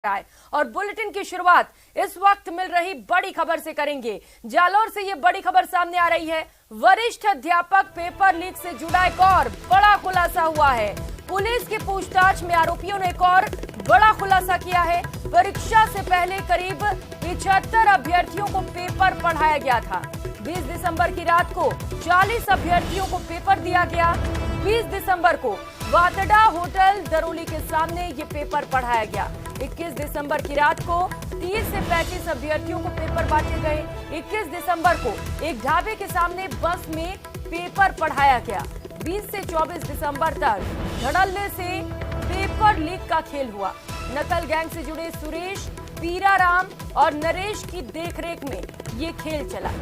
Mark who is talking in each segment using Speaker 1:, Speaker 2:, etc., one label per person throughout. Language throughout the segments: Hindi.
Speaker 1: है और बुलेटिन की शुरुआत इस वक्त मिल रही बड़ी खबर से करेंगे। जालौर से ये बड़ी खबर सामने आ रही है। वरिष्ठ अध्यापक पेपर लीक से जुड़ा एक और बड़ा खुलासा हुआ है। पुलिस की पूछताछ में आरोपियों ने एक और बड़ा खुलासा किया है। परीक्षा से पहले करीब 75 अभ्यर्थियों को पेपर पढ़ाया गया था। 20 दिसंबर की रात को 40 अभ्यर्थियों को पेपर दिया गया। 20 दिसंबर को वातड़ा होटल दरोली के सामने ये पेपर पढ़ाया गया। 21 दिसंबर की रात को 30 से 35 अभ्यर्थियों को पेपर बांटे गए। 21 दिसंबर को एक ढाबे के सामने बस में पेपर पढ़ाया गया। 20 से 24 दिसंबर तक धड़ल्ले से पेपर लीक का खेल हुआ। नकल गैंग से जुड़े सुरेश, पीराराम और नरेश की देखरेख में ये खेल चला।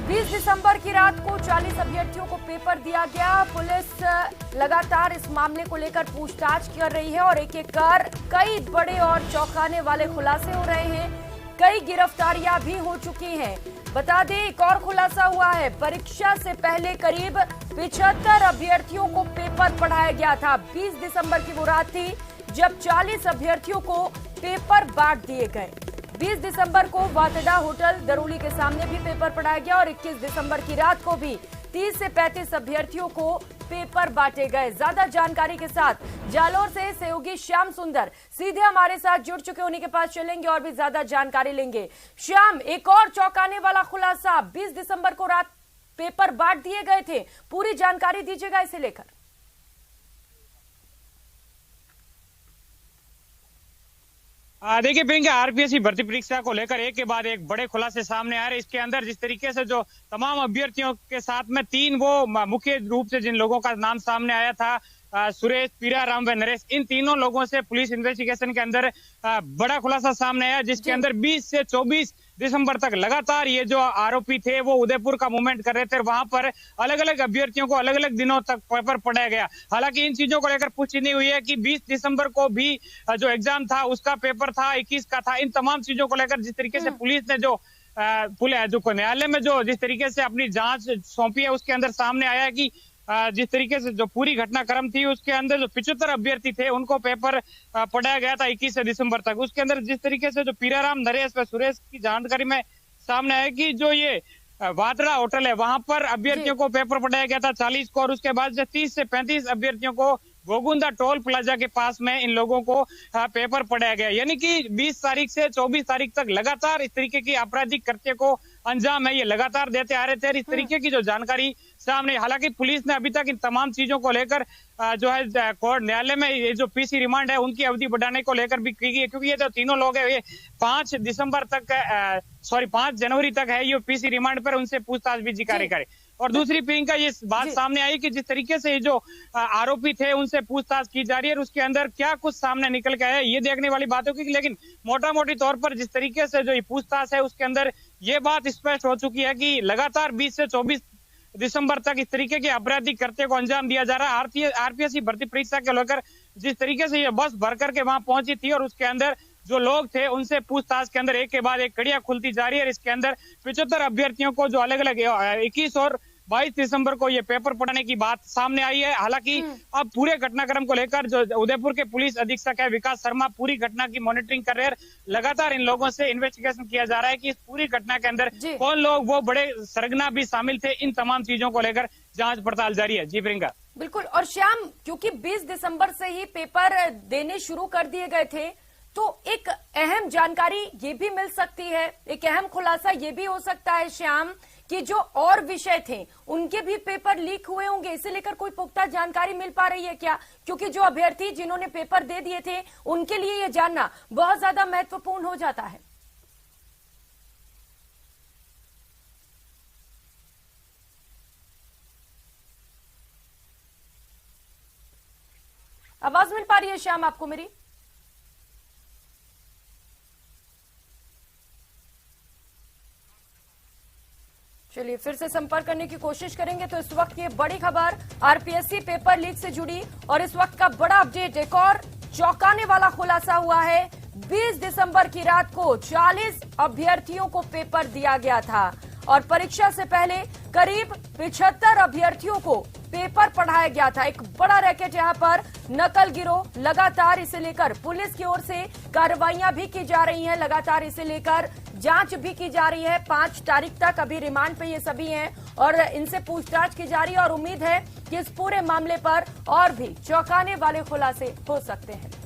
Speaker 1: 20 दिसंबर की रात को 40 अभ्यर्थियों को पेपर दिया गया। पुलिस लगातार इस मामले को लेकर पूछताछ कर रही है और एक एक कर कई बड़े और चौंकाने वाले खुलासे हो रहे हैं। कई गिरफ्तारियां भी हो चुकी हैं। बता दें, एक और खुलासा हुआ है। परीक्षा से पहले करीब 75 अभ्यर्थियों को पेपर पढ़ाया गया था। 20 दिसंबर की वो रात थी जब 40 अभ्यर्थियों को पेपर बांट दिए गए। 20 दिसंबर को वातड़ा होटल दरोली के सामने भी पेपर पढ़ाया गया और 21 दिसंबर की रात को भी 30 से 35 अभ्यर्थियों को पेपर बांटे गए। ज्यादा जानकारी के साथ जालौर से सहयोगी श्याम सुंदर सीधे हमारे साथ जुड़ चुके, उन्हीं के पास चलेंगे और भी ज्यादा जानकारी लेंगे। श्याम, एक और चौंकाने वाला खुलासा, 20 दिसंबर को रात पेपर बांट दिए गए थे, पूरी जानकारी दीजिएगा इसे लेकर।
Speaker 2: देखिए प्रियंका, आरपीएससी भर्ती परीक्षा को लेकर एक के बाद एक बड़े खुलासे सामने आ रहे। इसके अंदर जिस तरीके से जो तमाम अभ्यर्थियों के साथ में 3 वो मुख्य रूप से जिन लोगों का नाम सामने आया था, सुरेश, पीराराम व नरेश, इन तीनों लोगों से पुलिस इन्वेस्टिगेशन के अंदर बड़ा खुलासा सामने आया, जिसके अंदर 20 से 24 दिसंबर तक लगातार ये जो आरोपी थे वो उदयपुर का मूवमेंट कर रहे थे। वहां पर अलग अलग अभ्यर्थियों को अलग अलग दिनों तक पेपर पढ़ाया गया। हालांकि इन चीजों को लेकर पुष्टि नहीं हुई है कि 20 दिसंबर को भी जो एग्जाम था उसका पेपर था, 21 का था। इन तमाम चीजों को लेकर जिस तरीके से पुलिस ने जो न्यायालय में जो जिस तरीके से अपनी जांच सौंपी है, उसके अंदर सामने आया है कि जिस तरीके से जो पूरी घटनाक्रम थी उसके अंदर जो 75 अभ्यर्थी थे उनको पेपर पढ़ाया गया था 21 दिसंबर तक। उसके अंदर जिस तरीके से जो पीराराम, नरेश व सुरेश की जानकारी में सामने आया कि जो ये वातड़ा होटल है वहां पर अभ्यर्थियों को पेपर पढ़ाया गया था 40 को, और उसके बाद 30 से 35 अभ्यर्थियों को गोगुंदा टोल प्लाजा के पास में इन लोगों को पेपर पढ़ाया गया। यानी कि 20 तारीख से 24 तारीख तक लगातार इस तरीके की आपराधिक कृत्य को अंजाम है ये लगातार देते आ रहे थे। इस तरीके की जो जानकारी सामने, हालांकि पुलिस ने अभी तक इन तमाम चीजों को लेकर जो है कोर्ट न्यायालय में ये जो पीसी रिमांड है उनकी अवधि बढ़ाने को लेकर भी की गई है, क्योंकि ये जो तीनों लोग है ये 5 जनवरी तक है ये पीसी रिमांड पर, उनसे पूछताछ भी जिक्र करे। और दूसरी प्रियंका, ये बात सामने आई कि जिस तरीके से ये जो आरोपी थे उनसे पूछताछ की जा रही है, उसके अंदर क्या कुछ सामने निकल के आया ये देखने वाली बात होगी। लेकिन मोटा मोटी तौर पर जिस तरीके से जो ये पूछताछ है उसके अंदर ये बात स्पष्ट हो चुकी है कि लगातार 20 से 24 दिसंबर तक इस तरीके के आपराधिक कृत्य को अंजाम दिया जा रहा है। आरपीएससी भर्ती परीक्षा को लेकर जिस तरीके से ये बस भर करके वहां पहुंची थी और उसके अंदर जो लोग थे उनसे पूछताछ के अंदर एक के बाद एक कड़ियां खुलती जा रही है। इसके अंदर 75 अभ्यर्थियों को जो अलग अलग 21 और 22 दिसंबर को ये पेपर पढ़ाने की बात सामने आई है। हालांकि अब पूरे घटनाक्रम को लेकर जो उदयपुर के पुलिस अधीक्षक है विकास शर्मा पूरी घटना की मॉनिटरिंग कर रहे हैं। लगातार इन लोगों से इन्वेस्टिगेशन किया जा रहा है कि इस पूरी घटना के अंदर कौन लोग वो बड़े सरगना भी शामिल थे। इन तमाम चीजों को लेकर जांच पड़ताल जारी है। जी प्रियंका।
Speaker 1: बिल्कुल। और श्याम, क्योंकि 20 दिसंबर से ही पेपर देने शुरू कर दिए गए थे तो एक अहम जानकारी ये भी मिल सकती है, एक अहम खुलासा ये भी हो सकता है श्याम कि जो और विषय थे उनके भी पेपर लीक हुए होंगे। इसे लेकर कोई पुख्ता जानकारी मिल पा रही है क्या? क्योंकि जो अभ्यर्थी जिन्होंने पेपर दे दिए थे उनके लिए ये जानना बहुत ज्यादा महत्वपूर्ण हो जाता है। आवाज मिल पा रही है श्याम आपको मेरी? चलिए फिर से संपर्क करने की कोशिश करेंगे। तो इस वक्त ये बड़ी खबर आरपीएससी पेपर लीक से जुड़ी और इस वक्त का बड़ा अपडेट, एक और चौंकाने वाला खुलासा हुआ है। 20 दिसंबर की रात को 40 अभ्यर्थियों को पेपर दिया गया था और परीक्षा से पहले करीब 75 अभ्यर्थियों को पेपर पढ़ाया गया था। एक बड़ा रैकेट यहां पर नकल गिरोह, लगातार इसे लेकर पुलिस की ओर से कार्रवाइयां भी की जा रही हैं, लगातार इसे लेकर जांच भी की जा रही है। 5 तारीख तक अभी रिमांड पे ये सभी हैं और इनसे पूछताछ की जा रही है और उम्मीद है कि इस पूरे मामले पर और भी चौंकाने वाले खुलासे हो सकते हैं।